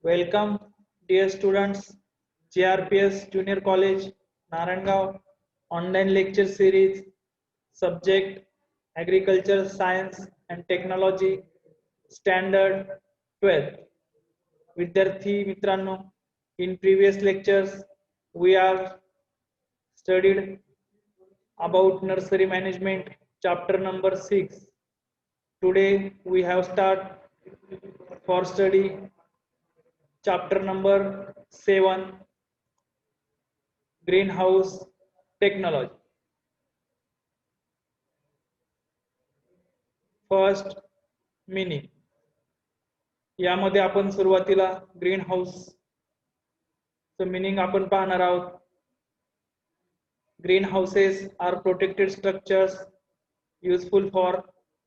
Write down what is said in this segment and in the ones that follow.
Welcome, dear students, GRPS Junior College, Narangao, online lecture series, subject Agriculture, Science and Technology, Standard 12th. विद्यार्थी मित्रांनो, in previous lectures, we have studied about nursery management, chapter number 6. Today, we have start for study chapter number 7, greenhouse technology. First meaning, यामध्ये आपण सुरुवातीला green house meaning आपण पाहणार आहोत. Green houses are protected structures useful for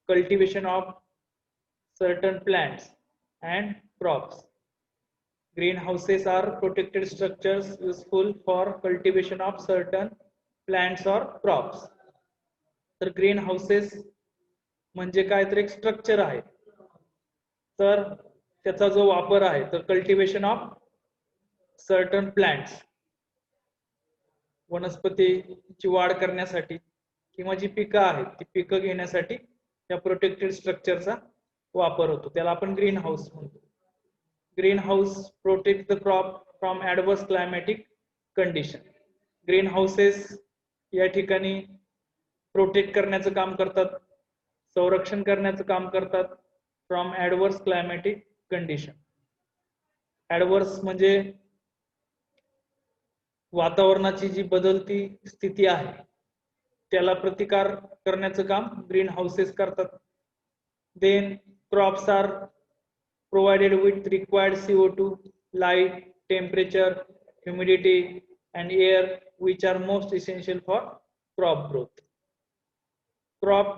cultivation of certain plants and crops. Green houses are protected structures useful for cultivation of certain plants or crops. तर green houses म्हणजे काय, तर एक structure आहे, तर त्याचा जो वापर आहे तर कल्टिवेशन ऑफ सर्टन प्लांट्स, वनस्पतीची वाढ करण्यासाठी किंवा जी पिकं आहेत ती पिकं घेण्यासाठी या प्रोटेक्टेड स्ट्रक्चरचा वापर होतो, त्याला आपण ग्रीन हाऊस म्हणतो. Green house protect the crop from adverse climatic condition. Green houses या ठिकाणी प्रोटेक्ट करण्याचं काम करतात, संरक्षण करण्याचं काम करतात फ्रॉम ऍडवर्स क्लायमॅटिक कंडिशन. ऍडवर्स म्हणजे वातावरणाची जी बदलती स्थिती आहे त्याला प्रतिकार करण्याचं काम ग्रीन हाऊसेस करतात. Then crops are provided with required CO2, light, temperature, humidity and air which are most essential for crop growth. Crop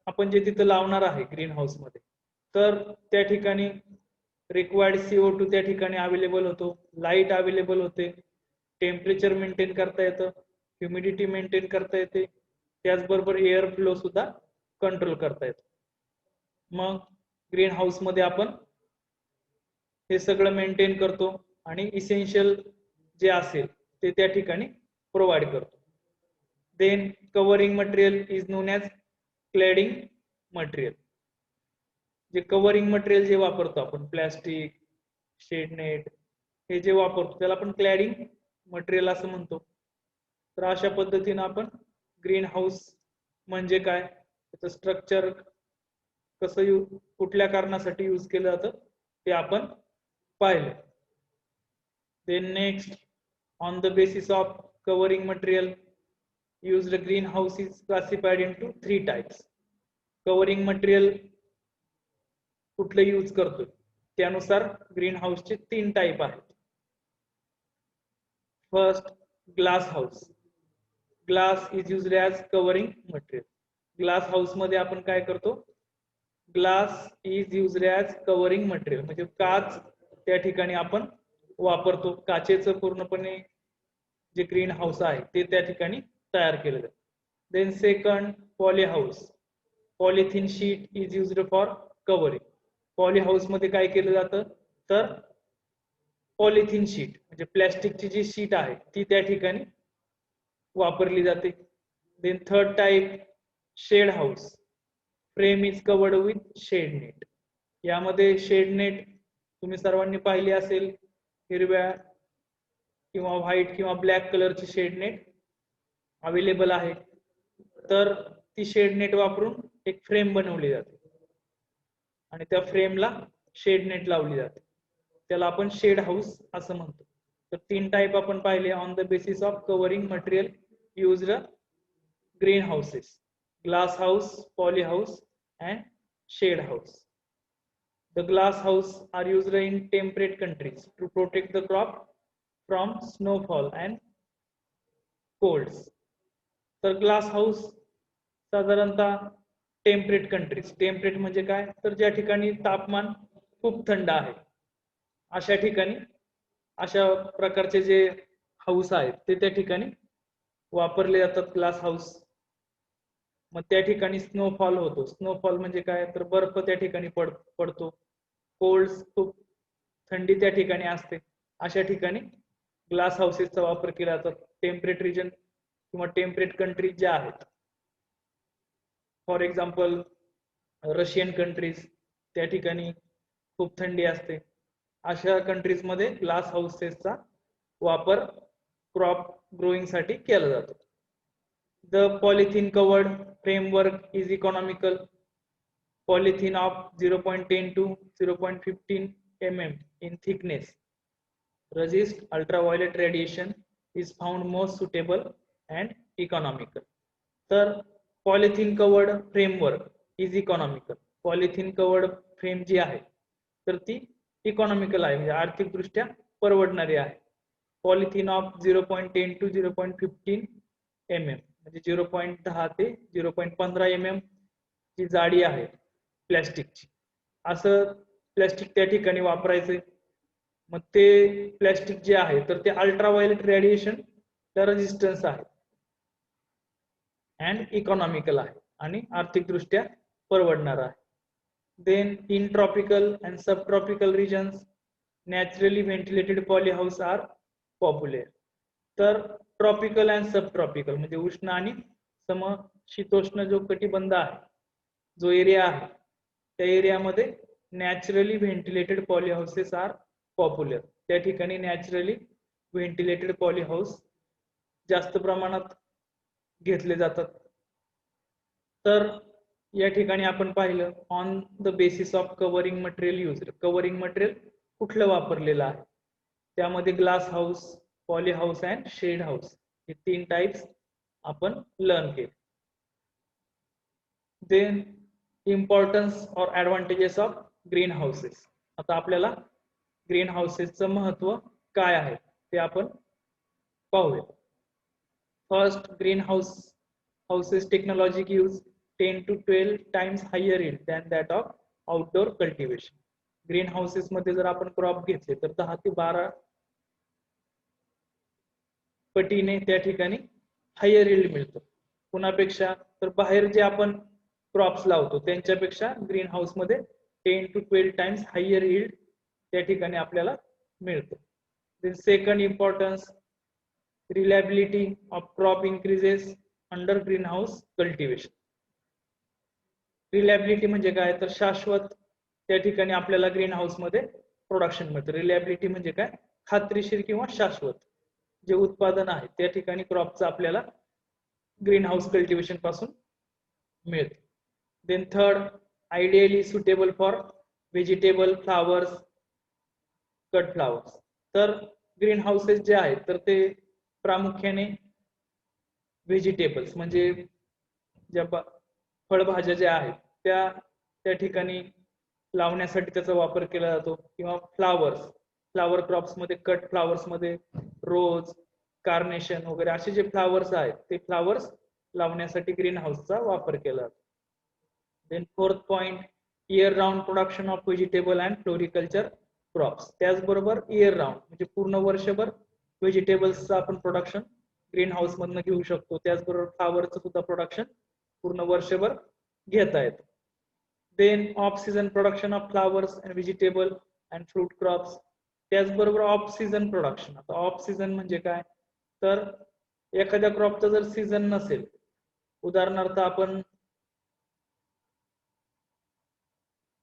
आपण जे तिथं लावणार आहे ग्रीन हाऊस मध्ये, तर त्या ठिकाणी रिक्वायर्ड CO2 त्या ठिकाणी अवेलेबल होतो, लाईट अवेलेबल होते, टेम्परेचर मेंटेन करता येतं, ह्युमिडिटी मेंटेन करता येते, त्याचबरोबर एअर फ्लो सुद्धा कंट्रोल करता येतो. मग ग्रीन हाऊस मध्ये आपण हे सगळं मेंटेन करतो आणि इसेन्शियल जे असेल ते त्या ठिकाणी प्रोव्हाइड करतो. Then covering material is known as cladding material. जे कव्हरिंग मटेरियल जे वापरतो आपण, प्लॅस्टिक, शेड नेट, हे जे वापरतो त्याला आपण क्लॅडिंग मटेरियल असं म्हणतो. तर अशा पद्धतीनं आपण ग्रीन हाऊस म्हणजे काय, त्याचं स्ट्रक्चर कसं कुठल्या कारणासाठी यूज केलं जातं ते आपण पाहिलं. Then next, on the basis of covering material used greenhouse is classified into 3 types. Covering material कुठलं यूज करतोय त्यानुसार ग्रीन हाऊसचे 3 टाईप आहेत. First, glass house. Glass is used as covering material. Glass house मध्ये आपण काय करतो, glass is used as covering material म्हणजे काच त्या ठिकाणी आपण वापरतो. काचेचं पूर्णपणे जे ग्रीन हाऊस आहे ते त्या ठिकाणी तयार केलं जातं. Then second, poly house. Polythene sheet is used for covering. Poly house मध्ये काय केलं जातं, तर पॉलिथिन शीट म्हणजे प्लॅस्टिकची जी शीट आहे ती त्या ठिकाणी वापरली जाते. Then third type, shade house. Frame is covered with shade net. यामध्ये शेड नेट तुम्ही सर्वांनी पाहिली असेल, हिरव्या किंवा व्हाईट किंवा ब्लॅक कलरची शेड नेट अवेलेबल आहे. तर ती शेड नेट वापरून एक फ्रेम बनवली जाते आणि त्या फ्रेमला शेड नेट लावली जाते, त्याला आपण शेड हाऊस असं म्हणतो. तर 3 टाईप आपण पाहिले on the basis of covering material used green houses: glass house, poly house and shade house. The glass house are used in temperate countries to protect the crop from snowfall and colds. तर glass house साधारणतः temperate countries, temperate म्हणजे काय, तर ज्या ठिकाणी तापमान खूप थंड आहे अशा ठिकाणी अशा प्रकारचे जे हाऊस आहेत ते त्या ठिकाणी वापरले जातात ग्लास हाऊस. मग त्या ठिकाणी स्नोफॉल होतो. स्नोफॉल म्हणजे काय, तर बर्फ त्या ठिकाणी पडतो. कोल्ड खूप थंडी त्या ठिकाणी असते, अशा ठिकाणी ग्लास हाऊसेसचा वापर केला जातो. टेम्परेट रिजन किंवा टेम्परेट कंट्री ज्या आहेत, फॉर एक्झाम्पल रशियन कंट्रीज, त्या ठिकाणी खूप थंडी असते, अशा कंट्रीज मध्ये ग्लास हाऊसेसचा वापर क्रॉप ग्रोइंग साठी केला जातो. The polythene covered framework is economical. Polythene of 0.10 to 0.15 mm in thickness resist ultraviolet radiation is found most suitable and economical. तर polythene covered framework is economical. Polythene covered frame जी आहे तर ती economical आहे, म्हणजे आर्थिकदृष्ट्या परवडणारी आहे. पॉलिथिन ऑफ 0.10 to 0.15 mm म्हणजे 0.10 ते 0.15 mm ची जाडी आहे प्लॅस्टिकची. असं प्लॅस्टिक त्या ठिकाणी वापरायचे. मग ते प्लॅस्टिक जे आहे तर ते अल्ट्राव्हायोलेट रेडिएशन ला रेजिस्टन्स आहे अँड इकॉनॉमिकल आहे आणि आर्थिकदृष्ट्या परवडणार आहे. Then in tropical and sub tropical regions naturally ventilated polyhouse are popular. तर ट्रॉपिकल अँड सब ट्रॉपिकल म्हणजे उष्ण आणि समशीतोष्ण जो कटिबंध आहे, जो एरिया आहे, त्या एरियामध्ये नॅचरली व्हेंटिलेटेड पॉलीहाऊसेस आर पॉप्युलर. त्या ठिकाणी नॅचरली व्हेंटिलेटेड पॉलीहाऊस जास्त प्रमाणात घेतले जातात. तर या ठिकाणी आपण पाहिलं on the basis of covering material use. Covering material कुठलं वापरलेलं आहे, त्यामध्ये glass house, poly house and shade house हे 3 टाइप्स आपण लर्न केले. देन इम्पॉर्टन्स और ऍडव्हान्टेजेस ऑफ ग्रीन हाऊसेस. आता आपल्याला ग्रीन हाऊसेसचं महत्व काय आहे ते आपण पाहूया. First, green houses technology gives 10 to 12 times higher yield than that of outdoor cultivation. Green houses मध्ये जर आपण क्रॉप घेतले तर 10 ते 12 पटीने त्या ठिकाणी हायर यील्ड मिळतो कुणापेक्षा. तर बाहेर जे आपण क्रॉप्स लावतो त्यांच्यापेक्षा ग्रीन हाऊस मध्ये 10 to 12 टाइम्स हायर यील्ड त्या ठिकाणी आपल्याला मिळतो. Then second importance, reliability of crop increases under green house cultivation. Reliability म्हणजे काय, तर शाश्वत त्या ठिकाणी आपल्याला ग्रीन हाऊस मध्ये प्रोडक्शन मिळतं. रिलायबिलिटी म्हणजे काय, खात्रीशीर किंवा शाश्वत जे उत्पादन आहे त्या ठिकाणी क्रॉपचं आपल्याला ग्रीन हाऊस कल्टिवेशन पासून मिळते. Then third, ideally suitable for vegetable, flowers, cut flowers. तर ग्रीन हाऊसेस जे आहेत तर ते प्रामुख्याने व्हेजिटेबल्स म्हणजे ज्या फळभाज्या ज्या आहेत त्या ठिकाणी लावण्यासाठी त्याचा वापर केला जातो. किंवा फ्लावर क्रॉप्स मध्ये, कट फ्लावर्स मध्ये रोज, कार्नेशन वगैरे असे जे फ्लावर्स आहेत ते फ्लावर्स लावण्यासाठी ग्रीन हाऊसचा वापर केला जातो. Then fourth point, year round production of vegetable and floriculture crops. त्याचबरोबर इयर राऊंड म्हणजे पूर्ण वर्षभर व्हेजिटेबल्सचं आपण प्रोडक्शन ग्रीन हाऊस मधनं घेऊ शकतो. त्याचबरोबर फ्लावरचं सुद्धा प्रोडक्शन पूर्ण वर्षभर घेता येतं. Then off season production of flowers and vegetable and fruit crops. त्याचबरोबर ऑफ सीझन प्रोडक्शन. आता ऑफ सीझन म्हणजे काय, तर एखाद्या क्रॉपचा जर सीझन नसेल, उदाहरणार्थ आपण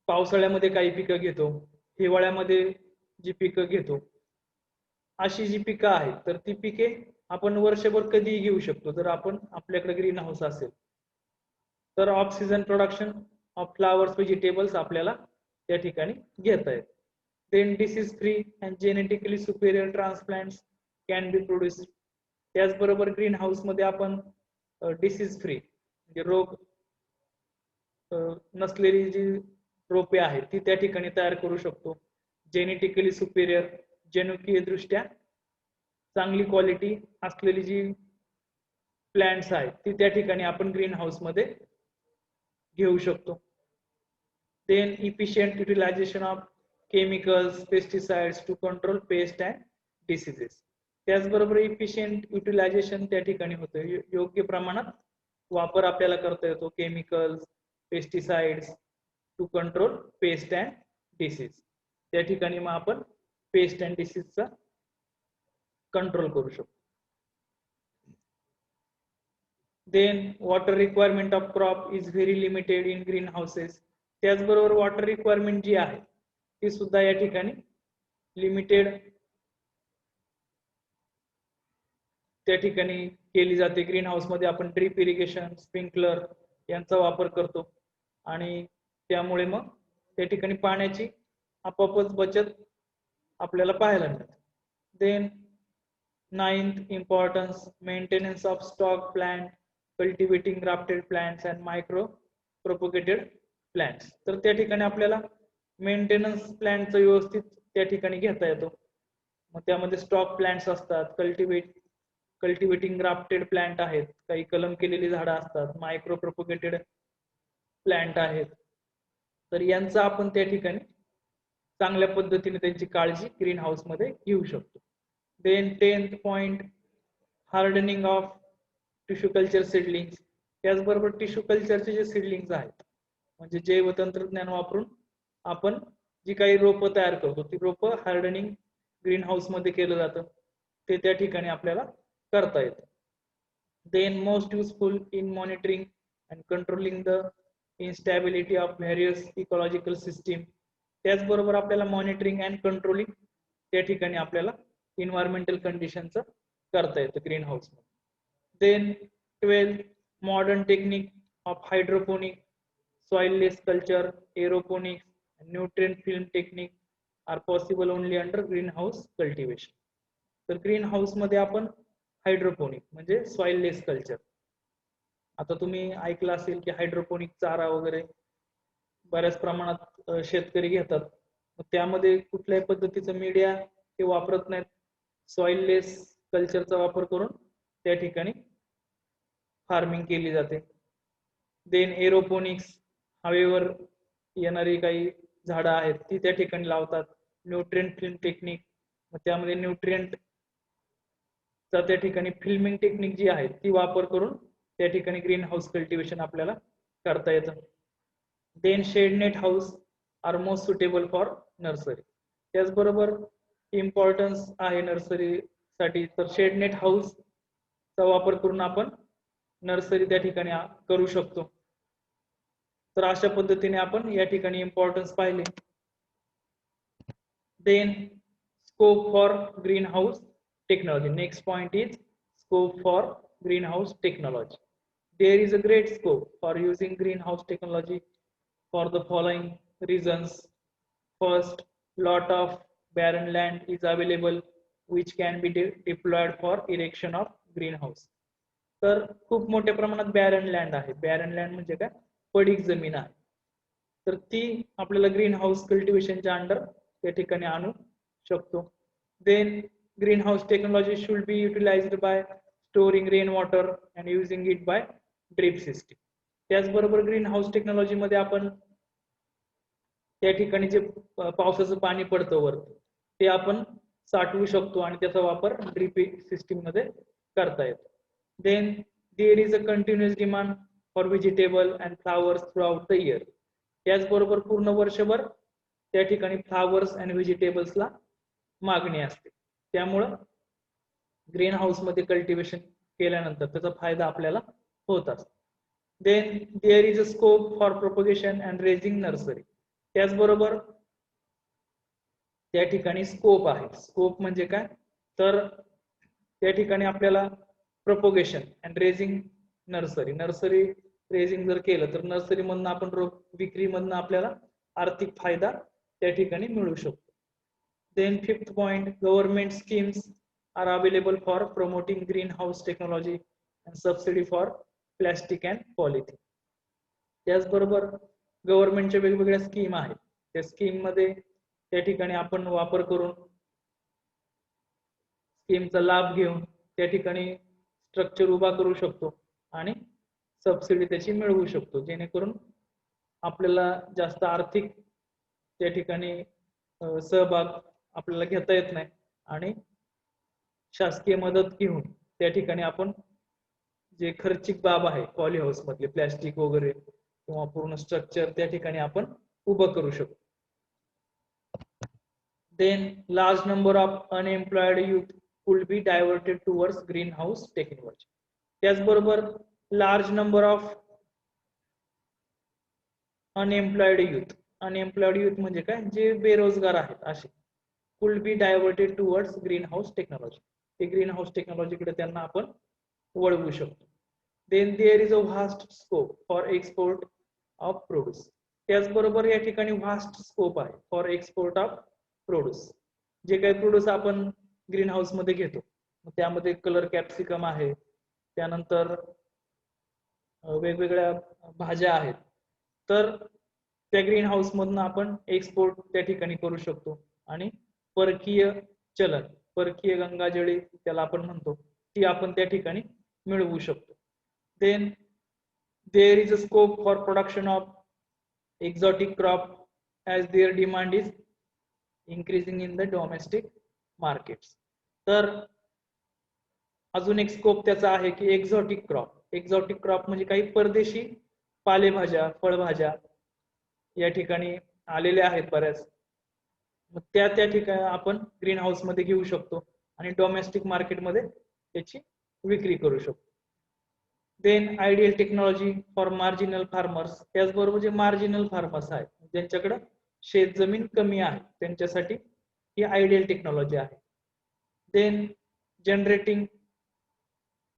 पावसाळ्यामध्ये काही पिकं घेतो, हिवाळ्यामध्ये जी पिकं घेतो, अशी जी पिकं आहेत तर ती पिके आपण वर्षभर कधीही घेऊ शकतो जर आपण आपल्याकडे ग्रीन हाऊस असेल तर. Off season production of flowers, vegetables आपल्याला त्या ठिकाणी घेता येत. Then disease free and genetically superior transplants can be produced. त्याचबरोबर ग्रीन हाऊस मध्ये आपण डिसीज फ्री म्हणजे रोग नसलेली जी रोपे आहेत ती त्या ठिकाणी तयार करू शकतो. जेनेटिकली सुपेरियर, जनुकीय दृष्ट्या चांगली क्वालिटी असलेली जी प्लांट्स आहेत ती त्या ठिकाणी आपण ग्रीन हाऊस मध्ये घेऊ शकतो. Then efficient utilization of chemicals, pesticides to control pest and diseases. त्याचबरोबर इफिशियंट युटिलायझेशन त्या ठिकाणी होतं, योग्य प्रमाणात वापर आपल्याला करता येतो chemicals, pesticides to control pest and disease. त्या ठिकाणी मग आपण पेस्ट अँड डिसीजचा कंट्रोल करू शकतो. Then water requirement of crop is very limited in green houses. त्याचबरोबर वॉटर रिक्वायरमेंट जी आहे ती सुद्धा या ठिकाणी लिमिटेड त्या ठिकाणी केली जाते. ग्रीन हाऊस मध्ये आपण ड्रीप इरिगेशन, स्प्रिंकलर यांचा वापर करतो आणि त्यामुळे मग त्या ठिकाणी पाण्याची आपोआपच बचत आपल्याला पाहायला मिळते. Then 9th importance, maintenance of stock plant, cultivating grafted plants and micro propagated plants. तर त्या ठिकाणी आपल्याला मेंटेनन्स प्लॅनचं व्यवस्थित त्या ठिकाणी घेता येतो. मग त्यामध्ये स्टॉक प्लांट्स असतात, कल्टिवेटिंग ग्राफ्टेड प्लांट आहेत, काही कलम केलेली झाडं असतात, मायक्रो प्रोपोगेटेड प्लांट आहेत. तर यांचं आपण त्या ठिकाणी चांगल्या पद्धतीने त्यांची काळजी ग्रीन हाऊस मध्ये घेऊ शकतो. Then 10th point, hardening of tissue culture seedlings. त्याचबरोबर टिश्यू कल्चरचे जे सीडलिंग्स आहेत म्हणजे जैव तंत्रज्ञान वापरून आपण जी काही रोपं तयार करतो ती रोपं हार्डनिंग ग्रीन हाऊस मध्ये केलं जातं, ते त्या ठिकाणी आपल्याला करता येतं. Then most useful in monitoring and controlling the instability of various ecological system. त्याचबरोबर आपल्याला मॉनिटरिंग अँड कंट्रोलिंग त्या ठिकाणी आपल्याला इन्व्हायरमेंटल कंडिशनचं करता येतं ग्रीन हाऊस मध्ये. Then 12th, modern technique of hydroponic, soilless culture, aeroponics, nutrient film technique are possible only under green house cultivation. तर ग्रीन हाऊस मध्ये आपण हायड्रोपोनिक म्हणजे सॉइललेस कल्चर, आता तुम्ही ऐकलं असेल की हायड्रोपोनिक चारा वगैरे बऱ्याच प्रमाणात शेतकरी घेतात, मग त्यामध्ये कुठल्याही पद्धतीचं मीडिया ते वापरत नाहीत, सॉइललेस कल्चरचा वापर करून त्या ठिकाणी फार्मिंग केली जाते. देन एरोपोनिक्स, हवेवर येणारी काही झाडं आहेत ती त्या ठिकाणी लावतात. न्यूट्रिएंट फिल्म टेक्निक, मग त्यामध्ये न्यूट्रिएंट त्या ठिकाणी फिल्मिंग टेक्निक जी आहे ती वापर करून त्या ठिकाणी ग्रीन हाऊस कल्टिवेशन आपल्याला करता येतं. Then shade net house are most suitable for nursery. त्याचबरोबर इम्पॉर्टन्स आहे नर्सरीसाठी, तर शेड नेट हाऊस चा वापर करून आपण नर्सरी त्या ठिकाणी करू शकतो. तर अशा पद्धतीने आपण या ठिकाणी इम्पॉर्टन्स पाहिले. Then scope for green house technology. Next point is scope for green house technology. There is a great scope for using greenhouse technology for the following reasons. First, lot of barren land is available which can be deployed for erection of greenhouse. तर खूप मोठ्या प्रमाणात baron land आहे. Baron land म्हणजे काय, पडीक जमीन आहे, तर ती आपल्याला ग्रीन हाऊस कल्टिवेशनच्या अंडर त्या ठिकाणी आणू शकतो. Then green house technology should be utilized by storing rain water and using it by drip system. त्याचबरोबर ग्रीन हाऊस टेक्नॉलॉजी मध्ये आपण त्या ठिकाणी जे पावसाचं पाणी पडतं वर ते आपण साठवू शकतो आणि त्याचा वापर ड्रीप सिस्टीम मध्ये करता येतो. Then there is a continuous demand for vegetable and flowers throughout the year. त्याचबरोबर पूर्ण वर्षभर त्या ठिकाणी फ्लावर्स अँड व्हेजिटेबल्सला मागणी असते, त्यामुळं ग्रीन हाऊस मध्ये कल्टिवेशन केल्यानंतर त्याचा फायदा आपल्याला होत असतो. Then there is a scope for propagation and raising nursery. त्याचबरोबर त्या ठिकाणी स्कोप आहे. स्कोप म्हणजे काय, तर त्या ठिकाणी आपल्याला propagation and raising nursery raising जर केलं तर नर्सरी मधून आपण विक्री मधून आपल्याला आर्थिक फायदा त्या ठिकाणी मिळू शकतो. Then 5th point, government schemes are available for promoting green house technology and subsidy for plastic and polythene. त्याचबरोबर गव्हर्नमेंटच्या वेगवेगळ्या स्कीम आहेत, त्या स्कीम मध्ये त्या ठिकाणी आपण वापर करून स्कीमचा लाभ घेऊन त्या ठिकाणी स्ट्रक्चर उभा करू शकतो आणि सबसिडी त्याची मिळवू शकतो, जेणेकरून आपल्याला जास्त आर्थिक त्या ठिकाणी सहभाग आपल्याला घेता येत नाही आणि शासकीय मदत घेऊन त्या ठिकाणी आपण जे खर्चिक बाब आहे पॉली हाऊस मधले प्लॅस्टिक वगैरे किंवा पूर्ण स्ट्रक्चर त्या ठिकाणी आपण उभं करू शकतो. Then large number of unemployed youth could be diverted towards greenhouse technology. त्याचबरोबर large number of unemployed youth म्हणजे काय, जे बेरोजगार आहेत असे, could be diverted towards green house technology, ते ग्रीन हाऊस टेक्नॉलॉजीकडे त्यांना आपण वळवू शकतो. Then there is a vast scope for export of produce. त्याचबरोबर या ठिकाणी व्हास्ट स्कोप आहे फॉर एक्सपोर्ट ऑफ प्रोड्यूस. जे काही प्रोड्यूस आपण ग्रीन हाऊस मध्ये घेतो, त्यामध्ये कलर कॅप्सिकम आहे, त्यानंतर वेगवेगळ्या भाज्या आहेत, तर त्या ग्रीन हाऊस मधून आपण एक्सपोर्ट त्या ठिकाणी करू शकतो आणि परकीय चलन, परकीय गंगाजळी त्याला आपण म्हणतो, ती आपण त्या ठिकाणी मिळवू शकतो. Then there is a scope for production of exotic crop as their demand is increasing in the domestic markets. तर अजून एक स्कोप त्याचा आहे की एक्झॉटिक क्रॉप. एक्झॉटिक क्रॉप म्हणजे काही परदेशी पालेभाज्या, फळभाज्या या ठिकाणी आलेल्या आहेत बऱ्याच, मग त्या ठिकाणी आपण ग्रीन हाऊस मध्ये घेऊ शकतो आणि डोमेस्टिक मार्केटमध्ये त्याची विक्री करू शकतो. Then ideal technology for marginal farmers. त्याचबरोबर जे मार्जिनल फार्मर्स आहेत, ज्यांच्याकडे शेत जमीन कमी आहे, त्यांच्यासाठी ही आयडियल टेक्नॉलॉजी आहे. Then generating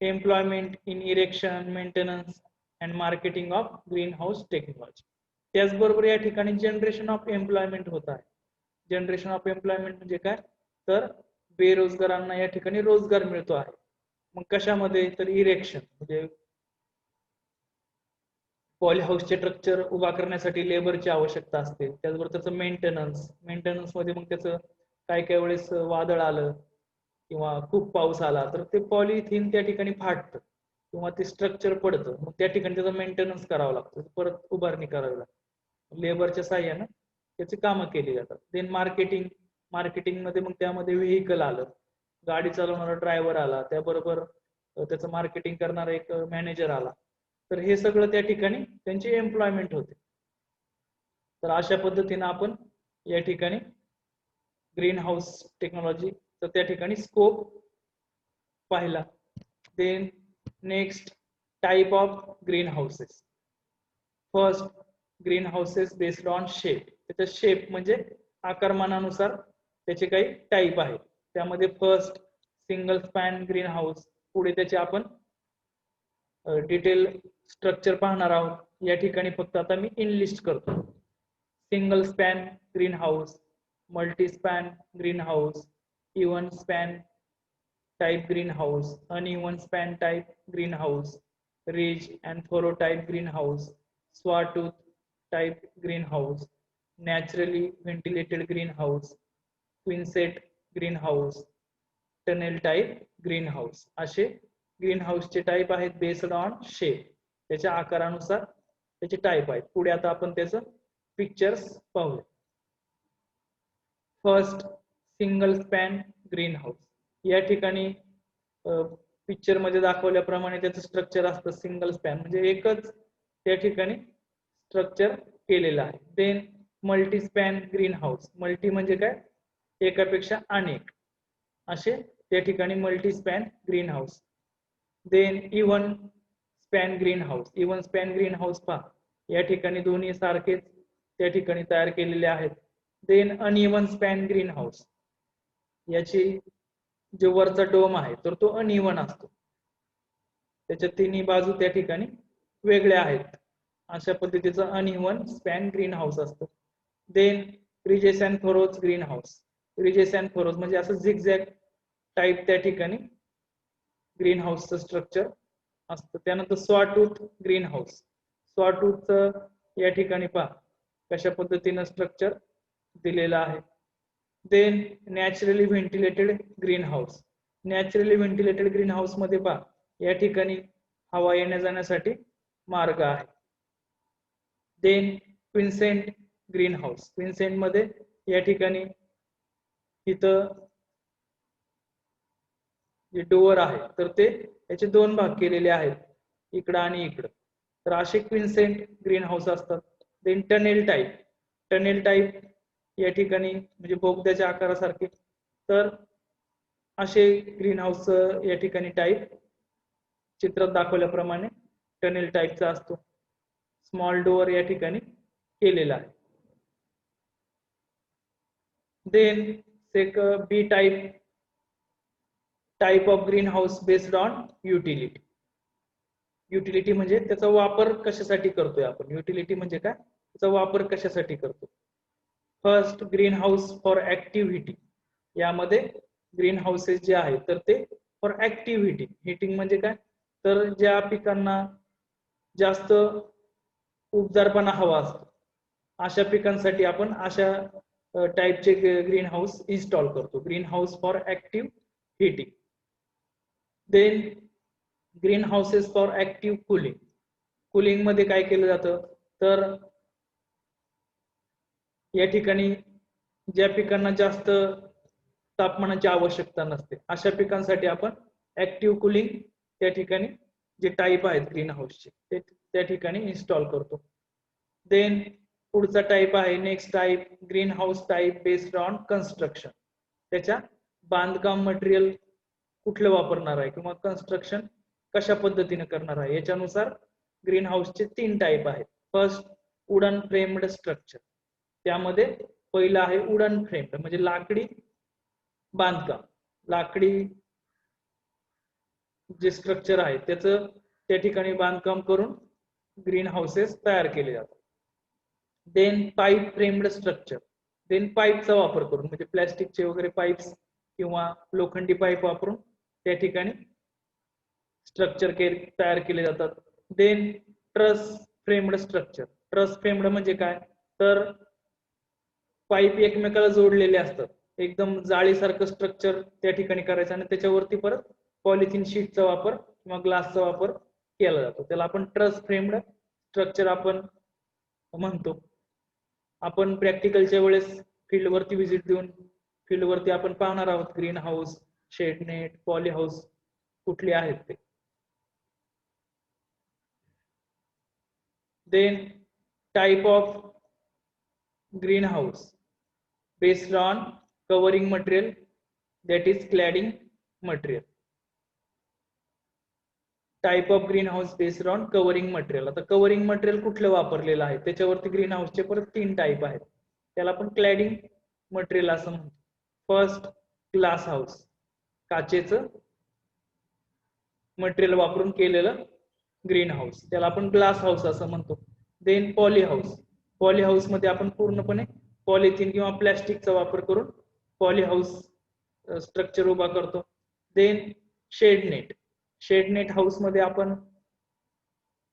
employment in erection, maintenance and marketing of green house technology. त्याचबरोबर या ठिकाणी जनरेशन ऑफ एम्प्लॉयमेंट होत आहे. जनरेशन ऑफ एम्प्लॉयमेंट म्हणजे काय, तर बेरोजगारांना या ठिकाणी रोजगार मिळतो आहे. मग कशामध्ये, तर इरेक्शन म्हणजे पॉली हाऊसचे स्ट्रक्चर उभा करण्यासाठी लेबरची आवश्यकता असते. त्याचबरोबर त्याचं मेंटेनन्स मध्ये मग त्याचं काय वेळेस वादळ आलं किंवा खूप पाऊस आला तर ते पॉलिथिन त्या ठिकाणी फाटतं किंवा ते स्ट्रक्चर पडतं, मग त्या ठिकाणी त्याचं मेंटेनन्स करावं लागतं, परत उभारणी करावी लागते, लेबरच्या साह्यानं त्याची कामं केली जातात. देन मार्केटिंग मध्ये मग त्यामध्ये व्हेकल आलं, गाडी चालवणारा ड्रायव्हर आला, त्याबरोबर त्याचं मार्केटिंग करणारा एक मॅनेजर आला, तर हे सगळं त्या ठिकाणी त्यांची एम्प्लॉयमेंट होते. तर अशा पद्धतीने आपण या ठिकाणी ग्रीन हाऊस टेक्नॉलॉजी तर त्या ठिकाणी स्कोप पाहिला. Then next type of green houses. First, green houses based on shape. त्याचा शेप म्हणजे आकारमानानुसार त्याचे काही टाईप आहेत. त्यामध्ये first single span green house. पुढे त्याचे आपण डिटेल स्ट्रक्चर पाहणार आहोत. या ठिकाणी फक्त आता मी इनलिस्ट करतो. Single span green house, multi span green house, even span type green house, uneven span type green house, ridge and furrow type green house, sawtooth type green house, naturally ventilated green house, quonset green house, tunnel type green house. असे green हाऊसचे type आहेत based on shape. त्याच्या आकारानुसार त्याचे type आहेत. पुढे आता आपण त्याचं पिक्चर्स पाहूया. First single span green house. या ठिकाणी पिक्चर मध्ये दाखवल्याप्रमाणे त्याचं स्ट्रक्चर असतं. सिंगल स्पॅन म्हणजे एकच त्या ठिकाणी स्ट्रक्चर केलेलं आहे. Then multi span green house. Multi म्हणजे काय, एकापेक्षा अनेक, असे त्या ठिकाणी multi span green house. Then even span green house. Even span green house पहा, या ठिकाणी दोन्ही सारखेच त्या ठिकाणी तयार केलेले आहेत. Then uneven span green house. याची जो वरचा डोम आहे तर तो अनइवन असतो, त्याच्या तिन्ही बाजू त्या ठिकाणी वेगळ्या आहेत. अशा पद्धतीचं अनइवन स्पॅन ग्रीन हाऊस असतं. Then ridges and furrows green house. Ridges and furrows म्हणजे असं झिगझॅग टाइप त्या ठिकाणी ग्रीन हाऊसचं स्ट्रक्चर असतं. त्यानंतर स्वॉटूथ ग्रीन हाऊस. स्वॉटूथ या ठिकाणी पहा कशा पद्धतीनं स्ट्रक्चर दिलेलं आहे. Then naturally ventilated green house. Naturally ventilated green house मध्ये पहा या ठिकाणी हवा येण्या जाण्यासाठी मार्ग आहे. Then quonset green house. Quonset मध्ये या ठिकाणी इथं जे डोअर आहे तर ते याचे दोन भाग केलेले आहेत, इकडं आणि इकडं. तर असे क्विन्सेंट ग्रीन हाऊस असतात. Then tunnel type. Tunnel type या ठिकाणी म्हणजे बोगद्याच्या आकारासारखे, तर असे ग्रीन हाऊस या ठिकाणी टाईप चित्रात दाखवल्याप्रमाणे टनेल टाईपचा असतो. स्मॉल डोअर या ठिकाणी केलेला आहे. देन एक बी type of green house based on utility. Utility म्हणजे त्याचा वापर कशासाठी करतोय आपण. युटिलिटी म्हणजे काय, त्याचा वापर कशासाठी करतो. First, green house for activity. यामध्ये ग्रीन हाऊसेस जे आहेत तर ते फॉर ऍक्टिव्हिटी. हिटिंग म्हणजे काय, तर ज्या पिकांना जास्त उबदारपणा हवा असतो अशा पिकांसाठी आपण अशा टाईपचे ग्रीन हाऊस इन्स्टॉल करतो. Green house for active heating. Then green houses for active cooling. Cooling मध्ये काय केलं जातं, तर या ठिकाणी ज्या पिकांना जास्त तापमानाची आवश्यकता नसते अशा पिकांसाठी आपण ऍक्टिव्ह कुलिंग त्या ठिकाणी जे टाईप आहेत ग्रीन हाऊसचे ते त्या ठिकाणी इन्स्टॉल करतो. देन पुढचा टाईप आहे next type, green house type based on construction. त्याच्या बांधकाम मटेरियल कुठलं वापरणार आहे किंवा कन्स्ट्रक्शन कशा पद्धतीने करणार आहे याच्यानुसार ग्रीन हाऊसचे 3 टाईप आहेत. First, wooden framed structure. त्यामध्ये पहिलं आहे वुडन फ्रेम्ड म्हणजे लाकडी बांधकाम. लाकडी जे स्ट्रक्चर आहे त्याचं त्या ठिकाणी बांधकाम करून ग्रीन हाऊसेस तयार केले जातात. Then pipe framed structure. Then पाईपचा वापर करून म्हणजे प्लॅस्टिकचे वगैरे पाईप्स किंवा लोखंडी पाईप वापरून त्या ठिकाणी स्ट्रक्चर तयार केले जातात. Then truss framed structure. Truss framed म्हणजे काय, तर पाईप एकमेकाला जोडलेले असतात. एकदम जाळीसारखं स्ट्रक्चर त्या ठिकाणी करायचं आणि त्याच्यावरती परत पॉलिथिन शीटचा वापर किंवा ग्लासचा वापर केला जातो. त्याला आपण ट्रस फ्रेम्ड स्ट्रक्चर आपण म्हणतो. आपण प्रॅक्टिकलच्या वेळेस फील्डवरती व्हिजिट देऊन फील्डवरती आपण पाहणार आहोत green house, shade net, poly house कुठले आहेत ते. Then type of green house based on covering material, that is cladding material. Type of green house based on covering material. आता कव्हरिंग मटेरियल कुठलं वापरलेलं आहे त्याच्यावरती ग्रीन हाऊसचे परत 3 टाईप आहेत. त्याला आपण क्लॅडिंग मटेरियल असं म्हणतो. First, glass house. काचेचं मटेरियल वापरून केलेलं ग्रीन हाऊस त्याला आपण ग्लास हाऊस असं म्हणतो. Then poly house. Poly house मध्ये आपण पूर्णपणे पॉलिथिन किंवा प्लॅस्टिकचा वापर करून पॉली हाऊस स्ट्रक्चर उभा करतो. Then shade net. शेडनेट हाऊस मध्ये आपण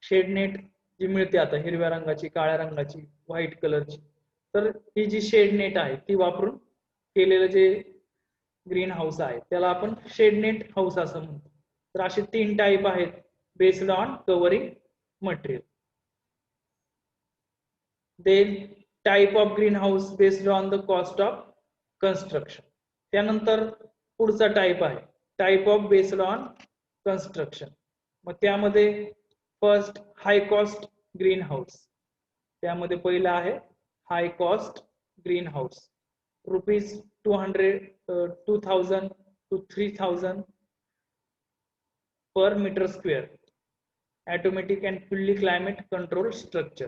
शेडनेट जी मिळते आता हिरव्या रंगाची, काळ्या रंगाची, व्हाईट कलरची, तर ही जी शेडनेट आहे ती वापरून केलेलं जे ग्रीन हाऊस आहे त्याला आपण शेडनेट हाऊस असं म्हणतो. तर असे 3 टाईप आहेत based on covering material. Then type of green house based on the cost of construction. त्यानंतर पुढचा टाइप आहे type of based on construction. मग त्यामध्ये first, high cost green house. त्यामध्ये पहिला आहे high cost green house. ₹2,000 to 3,000 per metre square. Automatic and fully climate control structure.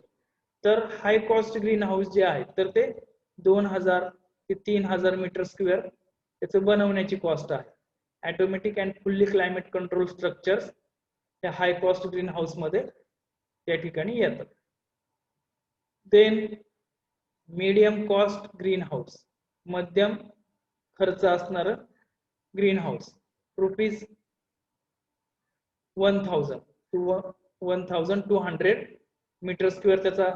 तर high cost green house जे आहे तर ते 2,000 ते 3,000 मीटर स्क्वेअर त्याचं बनवण्याची कॉस्ट आहे. Automatic and fully climate control structures त्या हाय कॉस्ट ग्रीन हाऊस मध्ये त्या ठिकाणी येतात. Then medium cost green house. मध्यम खर्च असणार green house. ₹1,000 to 1,200 meter square त्याचा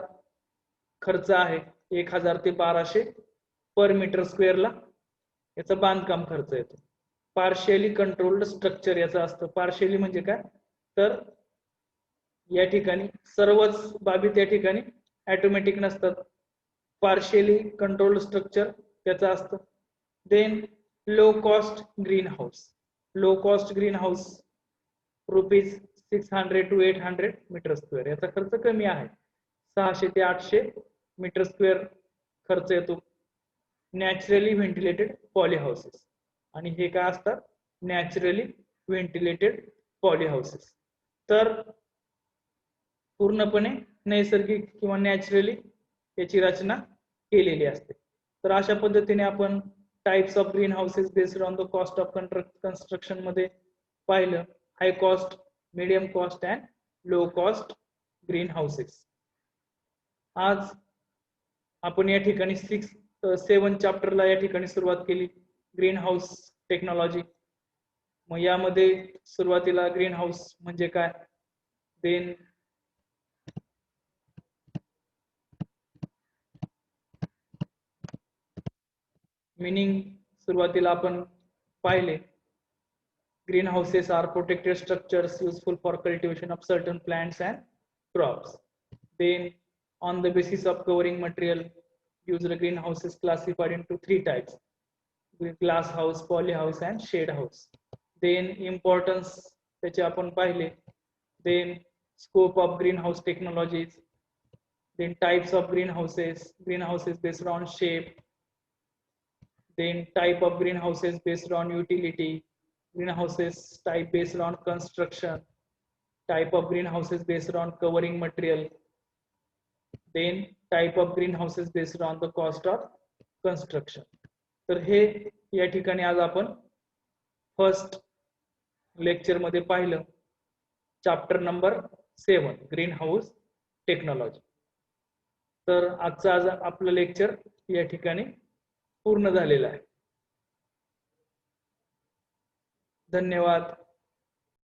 खर्च आहे. 1,000 ते 1,200 पर मीटर स्क्वेअरला याचा बांधकाम खर्च येतो. पार्शियली कंट्रोल्ड स्ट्रक्चर याचं असतं. पार्शियली म्हणजे काय, तर या ठिकाणी सर्वच बाबी त्या ठिकाणी ऑटोमॅटिक नसतात. पार्शियली कंट्रोल्ड स्ट्रक्चर त्याचं असतं. Then low cost green house. Low cost green house ₹600 to 800 meter square. याचा खर्च कमी आहे. 600 ते 800 मीटर स्क्वेअर खर्च येतो. Naturally ventilated poly houses. आणि हे काय असतात? Naturally ventilated poly houses. तर पूर्णपणे नैसर्गिक किंवा नॅचरली याची रचना केलेली असते. तर अशा पद्धतीने आपण types of green houses based on the cost of construction मध्ये पाहिलं. High cost, medium cost and low cost green houses. आज आपण या ठिकाणी 7 चॅप्टरला या ठिकाणी सुरुवात केली, ग्रीन हाऊस टेक्नॉलॉजी. मग यामध्ये सुरुवातीला ग्रीन हाऊस म्हणजे काय, देन मीनिंग सुरुवातीला आपण पाहिले. Green houses are protected structures useful for cultivation of certain plants and crops. Then, on the basis of covering material, used greenhouses classified into 3 types: glass house, poly house, and shade house. Then, importance त्याचे आपण पाहिले. Then, scope of greenhouse technologies. Then, types of greenhouses based on shape. Then, type of greenhouses based on utility. Greenhouses type based on construction, type of greenhouses based on covering material, then type of greenhouses based on the cost of construction. तर हे या ठिकाणी आज आपण first lecture मध्ये पाहिलं, chapter number 7 green house technology. तर आजचं आज आपलं लेक्चर या ठिकाणी पूर्ण झालेलं आहे. धन्यवाद.